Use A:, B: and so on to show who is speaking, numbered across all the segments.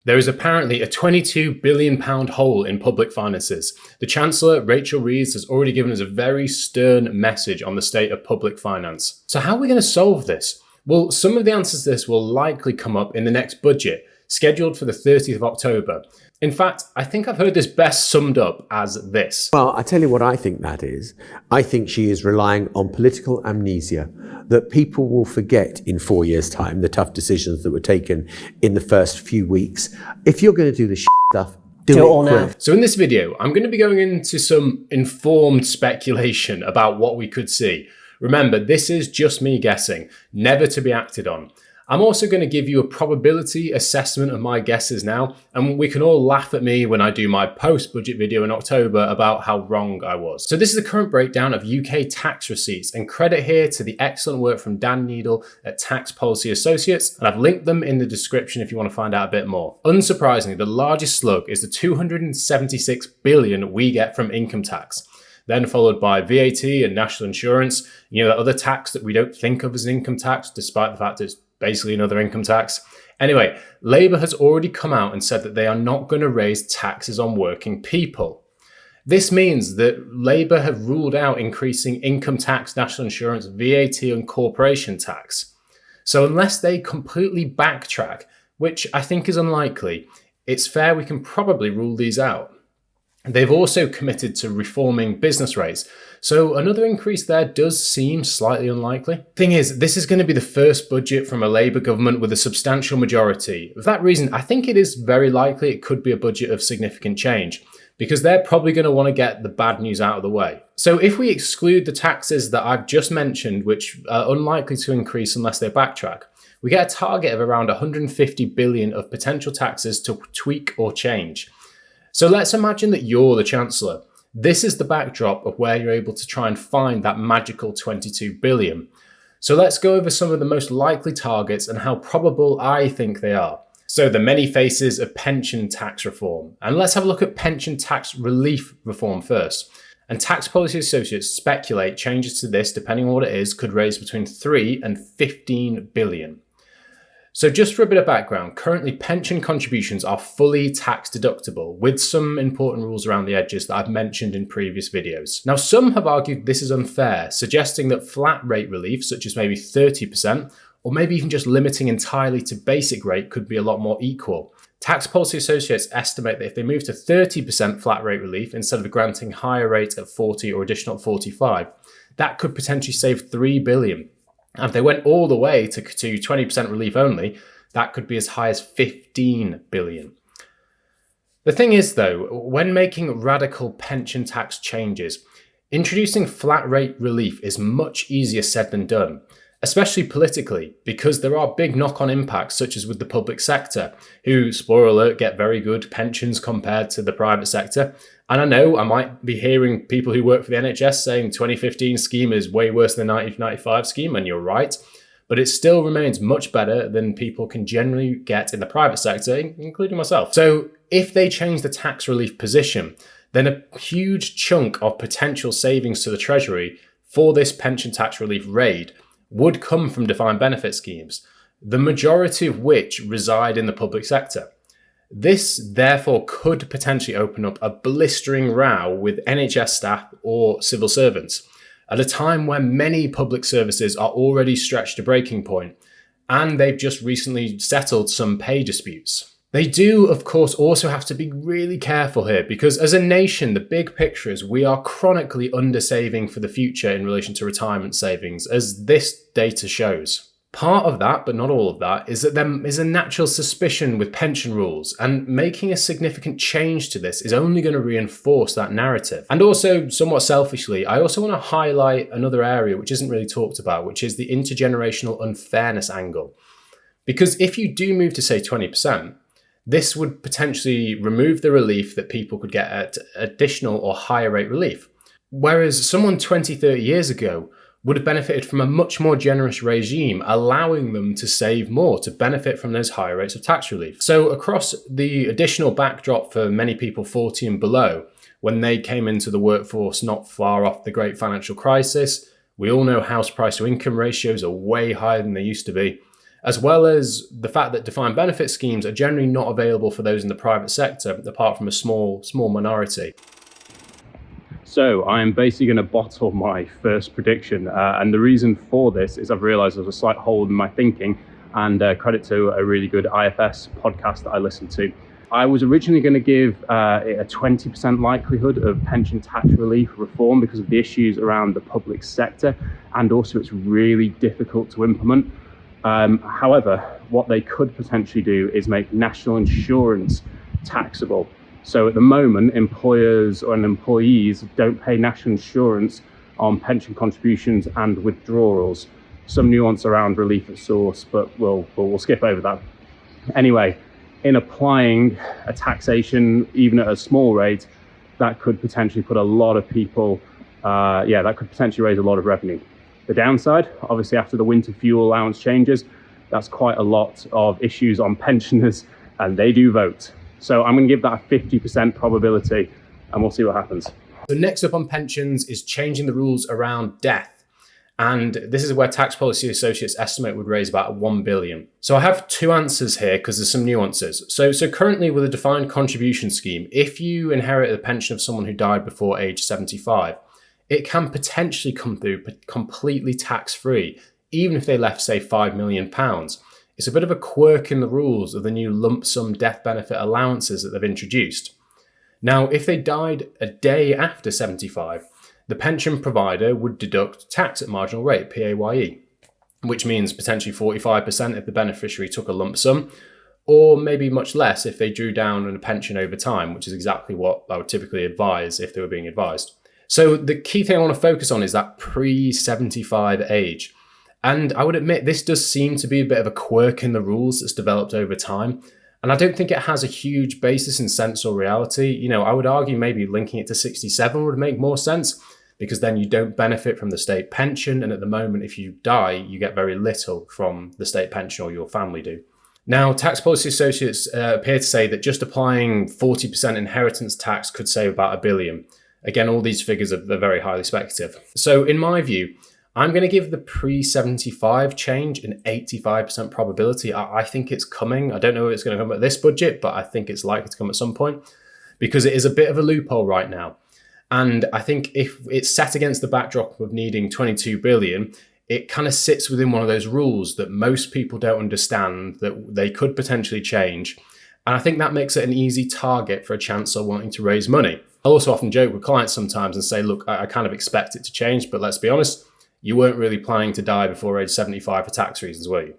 A: There is apparently a £22 billion hole in public finances. The Chancellor, Rachel Reeves, has already given us a very stern message on the state of public finance. So how are we going to solve this? Well, some of the answers to this will likely come up in the next budget, scheduled for the 30th of October. In fact, I think I've heard this best summed up as this.
B: Well, I tell you what I think that is. I think she is relying on political amnesia, that people will forget in 4 years' time the tough decisions that were taken in the first few weeks. If you're going to do the stuff, do it all now.
A: So in this video, I'm going to be going into some informed speculation about what we could see. Remember, this is just me guessing, never to be acted on. I'm also going to give you a probability assessment of my guesses now, and we can all laugh at me when I do my post-budget video in October about how wrong I was. So this is the current breakdown of UK tax receipts, and credit here to the excellent work from Dan Needle at Tax Policy Associates, and I've linked them in the description if you want to find out a bit more. Unsurprisingly, the largest slug is the 276 billion we get from income tax. Then followed by VAT and national insurance, that other tax that we don't think of as an income tax, despite the fact it's basically another income tax. Anyway, Labour has already come out and said that they are not going to raise taxes on working people. This means that Labour have ruled out increasing income tax, national insurance, VAT and corporation tax. So unless they completely backtrack, which I think is unlikely, it's fair we can probably rule these out. They've also committed to reforming business rates, so another increase there does seem slightly unlikely. Thing is, this is going to be the first budget from a Labour government with a substantial majority. For that reason, I think it is very likely it could be a budget of significant change, because they're probably going to want to get the bad news out of the way. So if we exclude the taxes that I've just mentioned, which are unlikely to increase unless they backtrack, we get a target of around 150 billion of potential taxes to tweak or change. So let's imagine that you're the Chancellor. This is the backdrop of where you're able to try and find that magical 22 billion. So let's go over some of the most likely targets and how probable I think they are. So the many faces of pension tax reform. And let's have a look at pension tax relief reform first. And Tax Policy Associates speculate changes to this, depending on what it is, could raise between 3 and 15 billion. So just for a bit of background, currently pension contributions are fully tax deductible with some important rules around the edges that I've mentioned in previous videos. Now, some have argued this is unfair, suggesting that flat rate relief, such as maybe 30%, or maybe even just limiting entirely to basic rate, could be a lot more equal. Tax Policy Associates estimate that if they move to 30% flat rate relief instead of granting higher rate at 40 or additional at 45, that could potentially save 3 billion. And if they went all the way to 20% relief only, that could be as high as 15 billion. The thing is, though, when making radical pension tax changes, introducing flat rate relief is much easier said than done, especially politically, because there are big knock-on impacts, such as with the public sector, who, spoiler alert, get very good pensions compared to the private sector. And I know I might be hearing people who work for the NHS saying 2015 scheme is way worse than the 1995 scheme, and you're right. But it still remains much better than people can generally get in the private sector, including myself. So if they change the tax relief position, then a huge chunk of potential savings to the Treasury for this pension tax relief raid would come from defined benefit schemes, the majority of which reside in the public sector. This, therefore, could potentially open up a blistering row with NHS staff or civil servants at a time when many public services are already stretched to breaking point, and they've just recently settled some pay disputes. They do, of course, also have to be really careful here, because as a nation, the big picture is we are chronically undersaving for the future in relation to retirement savings, as this data shows. Part of that, but not all of that, is that there is a natural suspicion with pension rules, and making a significant change to this is only going to reinforce that narrative. And also, somewhat selfishly, I also want to highlight another area which isn't really talked about, which is the intergenerational unfairness angle. Because if you do move to, say, 20%, this would potentially remove the relief that people could get at additional or higher rate relief. Whereas someone 20, 30 years ago would have benefited from a much more generous regime, allowing them to save more to benefit from those higher rates of tax relief. So across the additional backdrop for many people 40 and below, when they came into the workforce not far off the great financial crisis, we all know house price to income ratios are way higher than they used to be. as well as the fact that defined benefit schemes are generally not available for those in the private sector, apart from a small minority. So I'm basically going to bottle my first prediction. And the reason for this is I've realized there's a slight hole in my thinking, and credit to a really good IFS podcast that I listened to. I was originally going to give it a 20% likelihood of pension tax relief reform because of the issues around the public sector, and also it's really difficult to implement. However, what they could potentially do is make national insurance taxable. So at the moment, employers and employees don't pay national insurance on pension contributions and withdrawals. Some nuance around relief at source, but we'll skip over that. Anyway, in applying a taxation, even at a small rate, that could potentially put a lot of people, that could potentially raise a lot of revenue. The downside, obviously after the winter fuel allowance changes, that's quite a lot of issues on pensioners, and they do vote. So I'm going to give that a 50% probability, and we'll see what happens. So next up on pensions is changing the rules around death. And this is where Tax Policy Associates estimate would raise about 1 billion. So I have two answers here because there's some nuances. So currently with a defined contribution scheme, if you inherit a pension of someone who died before age 75, it can potentially come through completely tax-free, even if they left, say, £5 million. It's a bit of a quirk in the rules of the new lump sum death benefit allowances that they've introduced. Now, if they died a day after 75, the pension provider would deduct tax at marginal rate, PAYE, which means potentially 45% if the beneficiary took a lump sum, or maybe much less if they drew down on a pension over time, which is exactly what I would typically advise if they were being advised. So the key thing I want to focus on is that pre-75 age. And I would admit this does seem to be a bit of a quirk in the rules that's developed over time. And I don't think it has a huge basis in sense or reality. I would argue maybe linking it to 67 would make more sense, because then you don't benefit from the state pension. And at the moment, if you die, you get very little from the state pension, or your family do. Now, Tax Policy Associates appear to say that just applying 40% inheritance tax could save about $1 billion. Again, all these figures are very highly speculative. So in my view, I'm going to give the pre-75 change an 85% probability. I think it's coming. I don't know if it's going to come at this budget, but I think it's likely to come at some point, because it is a bit of a loophole right now. And I think if it's set against the backdrop of needing 22 billion, it kind of sits within one of those rules that most people don't understand that they could potentially change. And I think that makes it an easy target for a chancellor wanting to raise money. I also often joke with clients sometimes and say, look, I kind of expect it to change, but let's be honest, you weren't really planning to die before age 75 for tax reasons, were you?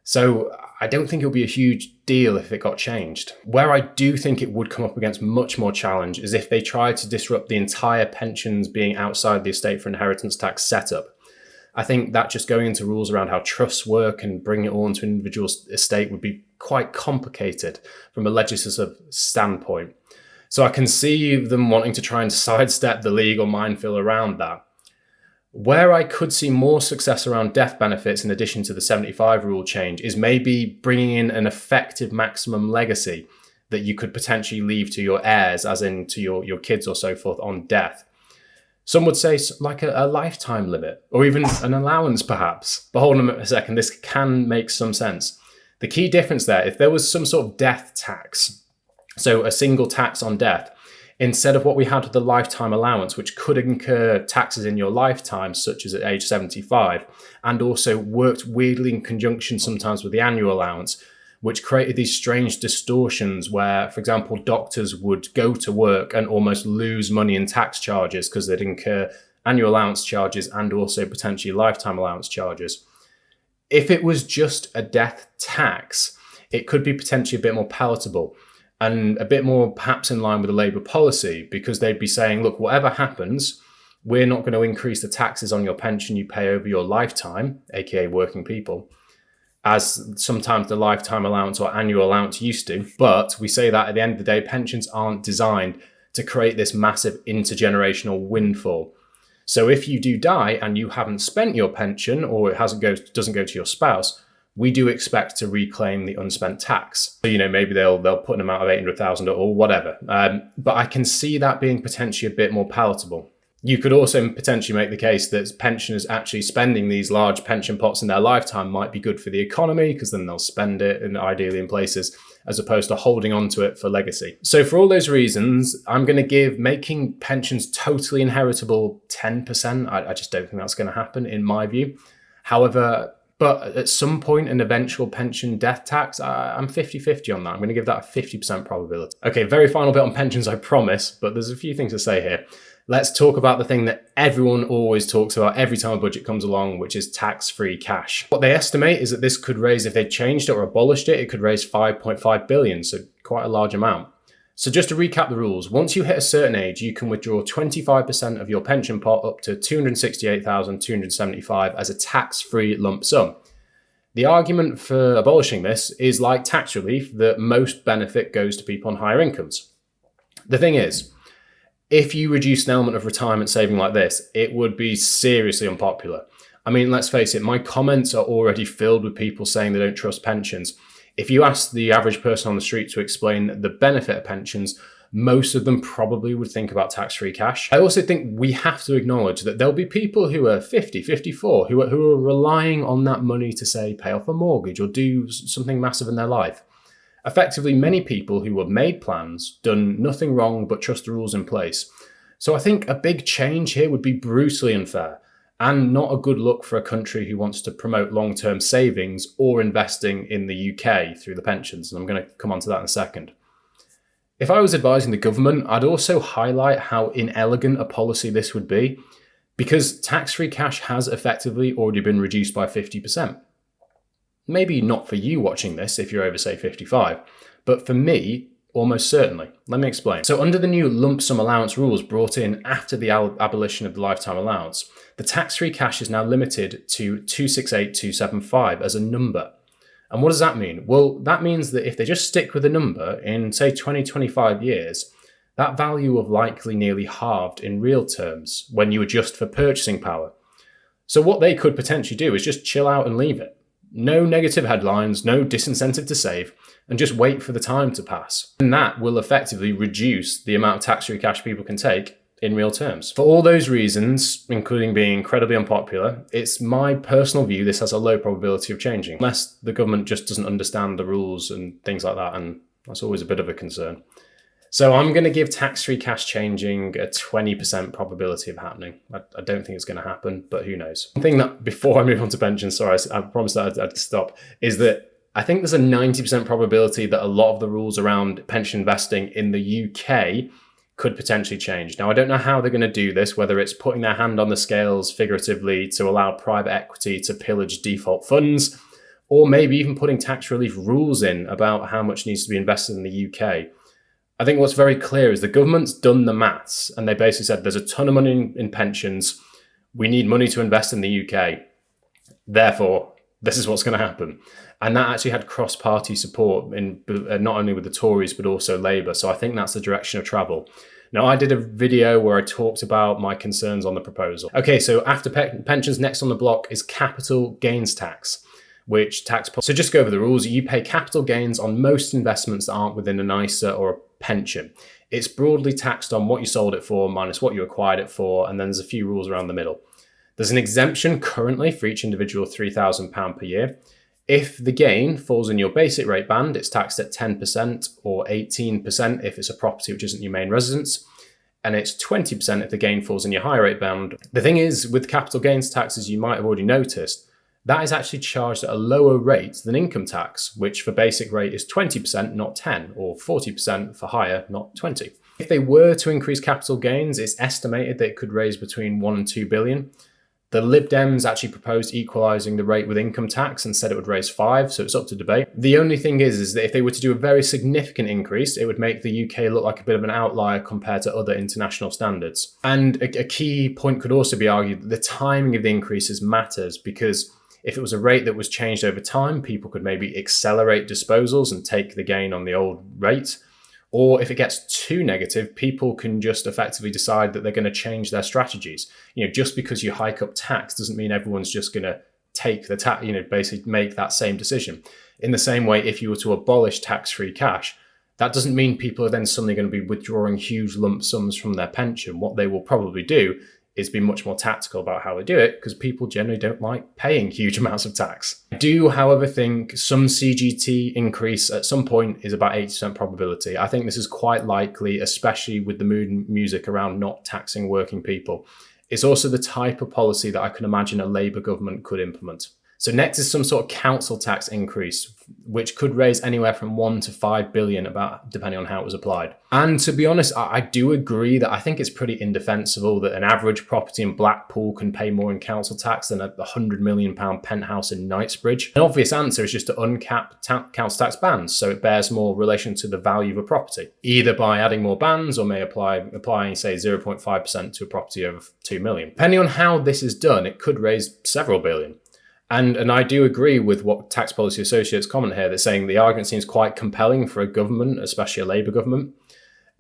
A: So I don't think it'll be a huge deal if it got changed. Where I do think it would come up against much more challenge is if they tried to disrupt the entire pensions being outside the estate for inheritance tax setup. I think that just going into rules around how trusts work and bringing it all into an individual estate would be quite complicated from a legislative standpoint. So I can see them wanting to try and sidestep the legal minefield around that. Where I could see more success around death benefits in addition to the 75 rule change is maybe bringing in an effective maximum legacy that you could potentially leave to your heirs, as in to your kids or so forth on death. Some would say like a lifetime limit, or even an allowance perhaps. But hold on a second, this can make some sense. The key difference there, if there was some sort of death tax, so a single tax on death, instead of what we had with the lifetime allowance, which could incur taxes in your lifetime, such as at age 75, and also worked weirdly in conjunction sometimes with the annual allowance, which created these strange distortions where, for example, doctors would go to work and almost lose money in tax charges because they'd incur annual allowance charges and also potentially lifetime allowance charges. If it was just a death tax, it could be potentially a bit more palatable and a bit more perhaps in line with the Labour policy, because they'd be saying, look, whatever happens, we're not going to increase the taxes on your pension you pay over your lifetime, aka working people, as sometimes the lifetime allowance or annual allowance used to. But we say that at the end of the day, pensions aren't designed to create this massive intergenerational windfall. So if you do die and you haven't spent your pension, or it doesn't go to your spouse, we do expect to reclaim the unspent tax. So, maybe they'll put an amount of 800,000 or whatever. But I can see that being potentially a bit more palatable. You could also potentially make the case that pensioners actually spending these large pension pots in their lifetime might be good for the economy, because then they'll spend it and ideally in places, as opposed to holding on to it for legacy. So for all those reasons, I'm going to give making pensions totally inheritable 10%. I just don't think that's going to happen in my view. However, but at some point, an eventual pension death tax, I'm 50-50 on that. I'm going to give that a 50% probability. Okay, very final bit on pensions, I promise, but there's a few things to say here. Let's talk about the thing that everyone always talks about every time a budget comes along, which is tax-free cash. What they estimate is that this could raise, if they changed it or abolished it, it could raise 5.5 billion, so quite a large amount. So just to recap the rules, once you hit a certain age, you can withdraw 25% of your pension pot up to 268,275 as a tax-free lump sum. The argument for abolishing this is like tax relief, that most benefit goes to people on higher incomes. The thing is, if you reduce an element of retirement saving like this, it would be seriously unpopular. I mean, let's face it, my comments are already filled with people saying they don't trust pensions. If you ask the average person on the street to explain the benefit of pensions, most of them probably would think about tax-free cash. I also think we have to acknowledge that there'll be people who are 50, 54, who are relying on that money to, say, pay off a mortgage or do something massive in their life. Effectively, many people who have made plans, done nothing wrong but trust the rules in place. So I think a big change here would be brutally unfair and not a good look for a country who wants to promote long-term savings or investing in the UK through the pensions. And I'm going to come on to that in a second. If I was advising the government, I'd also highlight how inelegant a policy this would be, because tax-free cash has effectively already been reduced by 50%. Maybe not for you watching this if you're over, say, 55, but for me, almost certainly. Let me explain. So under the new lump sum allowance rules brought in after the abolition of the lifetime allowance, the tax-free cash is now limited to 268,275 as a number. And what does that mean? Well, that means that if they just stick with a number in, say, 20, 25 years, that value will likely nearly halved in real terms when you adjust for purchasing power. So what they could potentially do is just chill out and leave it. No negative headlines, no disincentive to save, and just wait for the time to pass. And that will effectively reduce the amount of tax-free cash people can take in real terms. For all those reasons, including being incredibly unpopular, it's my personal view this has a low probability of changing, unless the government just doesn't understand the rules and things like that, and that's always a bit of a concern. So I'm going to give tax-free cash changing a 20% probability of happening. I don't think it's going to happen, but who knows. One thing that, before I move on to pensions, sorry, I promised that I'd stop, is that I think there's a 90% probability that a lot of the rules around pension investing in the UK could potentially change. Now, I don't know how they're going to do this, whether it's putting their hand on the scales figuratively to allow private equity to pillage default funds, or maybe even putting tax relief rules in about how much needs to be invested in the UK. I think what's very clear is the government's done the maths, and they basically said there's a ton of money in pensions. We need money to invest in the UK. Therefore, this is what's going to happen. And that actually had cross-party support in not only with the Tories, but also Labour. So I think that's the direction of travel. Now, I did a video where I talked about my concerns on the proposal. Okay, so after pensions, next on the block is capital gains tax, so just go over the rules. You pay capital gains on most investments that aren't within an ISA or a pension. It's broadly taxed on what you sold it for minus what you acquired it for, and then there's a few rules around the middle. There's an exemption currently for each individual £3,000 per year. If the gain falls in your basic rate band, it's taxed at 10% or 18% if it's a property which isn't your main residence, and it's 20% if the gain falls in your higher rate band. The thing is, with capital gains taxes, you might have already noticed, that is actually charged at a lower rate than income tax, which for basic rate is 20%, not 10, or 40% for higher, not 20. If they were to increase capital gains, it's estimated that it could raise between 1 and 2 billion. The Lib Dems actually proposed equalising the rate with income tax and said it would raise 5, so it's up to debate. The only thing is that if they were to do a very significant increase, it would make the UK look like a bit of an outlier compared to other international standards. And a key point could also be argued that the timing of the increases matters, because if it was a rate that was changed over time, people could maybe accelerate disposals and take the gain on the old rate. Or if it gets too negative, people can just effectively decide that they're going to change their strategies. Just because you hike up tax doesn't mean everyone's just going to take the tax, basically make that same decision. In the same way, if you were to abolish tax-free cash, That doesn't mean people are then suddenly going to be withdrawing huge lump sums from their pension. What they will probably do is be much more tactical about how they do it, because people generally don't like paying huge amounts of tax. I do, however, think some CGT increase at some point is about 80% probability. I think this is quite likely, especially with the mood and music around not taxing working people. It's also the type of policy that I can imagine a Labour government could implement. So next is some sort of council tax increase, which could raise anywhere from 1 to 5 billion, about depending on how it was applied. And to be honest, I do agree that I think it's pretty indefensible that an average property in Blackpool can pay more in council tax than a £100 million penthouse in Knightsbridge. An obvious answer is just to uncap council tax bands, so it bears more relation to the value of a property, either by adding more bands or may applying, say, 0.5% to a property of 2 million. Depending on how this is done, it could raise several billion. And I do agree with what Tax Policy Associates comment here. They're saying the argument seems quite compelling for a government, especially a Labour government.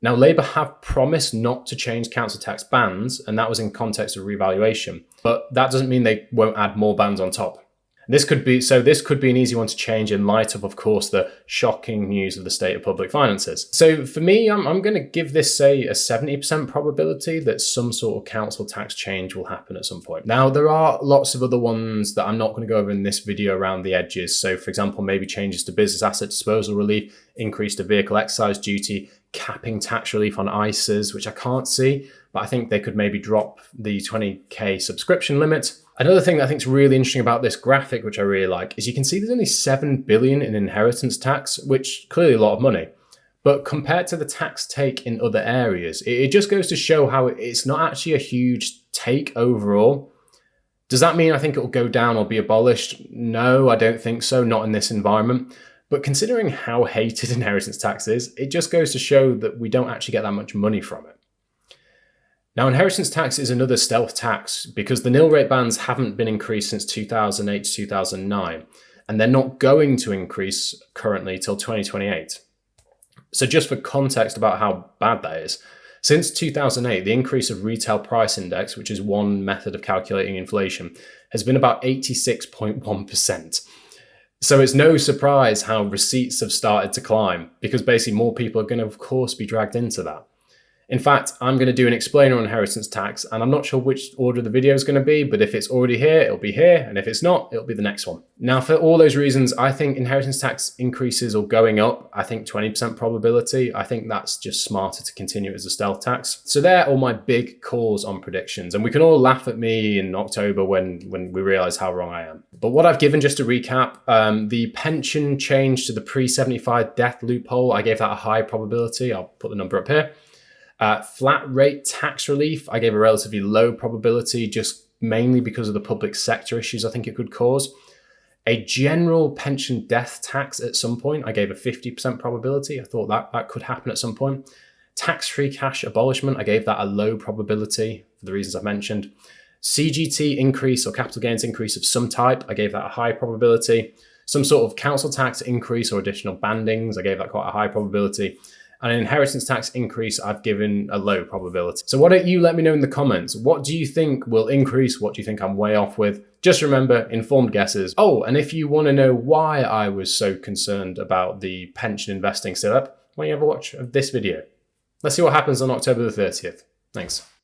A: Now, Labour have promised not to change council tax bands, and that was in context of revaluation. But that doesn't mean they won't add more bands on top. This could be an easy one to change in light of course, the shocking news of the state of public finances. So for me, I'm going to give this, say, a 70% probability that some sort of council tax change will happen at some point. Now, there are lots of other ones that I'm not going to go over in this video around the edges. So for example, maybe changes to business asset disposal relief, increase to vehicle excise duty, capping tax relief on ISAs, which I can't see, but I think they could maybe drop the 20k subscription limit. Another thing that I think is really interesting about this graphic, which I really like, is you can see there's only 7 billion in inheritance tax, which clearly a lot of money. But compared to the tax take in other areas, it just goes to show how it's not actually a huge take overall. Does that mean I think it will go down or be abolished? No, I don't think so, not in this environment. But considering how hated inheritance tax is, it just goes to show that we don't actually get that much money from it. Now, inheritance tax is another stealth tax because the nil rate bands haven't been increased since 2008 to 2009, and they're not going to increase currently till 2028. So just for context about how bad that is, since 2008, the increase of retail price index, which is one method of calculating inflation, has been about 86.1%. So it's no surprise how receipts have started to climb, because basically more people are going to, of course, be dragged into that. In fact, I'm going to do an explainer on inheritance tax, and I'm not sure which order the video is going to be, but if it's already here, it'll be here, and if it's not, it'll be the next one. Now, for all those reasons, I think inheritance tax increases or going up, I think 20% probability. I think that's just smarter to continue as a stealth tax. So they're all my big calls on predictions, and we can all laugh at me in October when we realize how wrong I am. But what I've given, just to recap, the pension change to the pre-75 death loophole, I gave that a high probability. I'll put the number up here. Flat rate tax relief, I gave a relatively low probability, just mainly because of the public sector issues I think it could cause. A general pension death tax at some point, I gave a 50% probability. I thought that could happen at some point. Tax-free cash abolishment, I gave that a low probability for the reasons I've mentioned. CGT increase or capital gains increase of some type, I gave that a high probability. Some sort of council tax increase or additional bandings, I gave that quite a high probability. And an inheritance tax increase, I've given a low probability. So why don't you let me know in the comments, what do you think will increase? What do you think I'm way off with? Just remember, informed guesses. Oh, and if you want to know why I was so concerned about the pension investing setup, why don't you have a watch of this video? Let's see what happens on October the 30th. Thanks.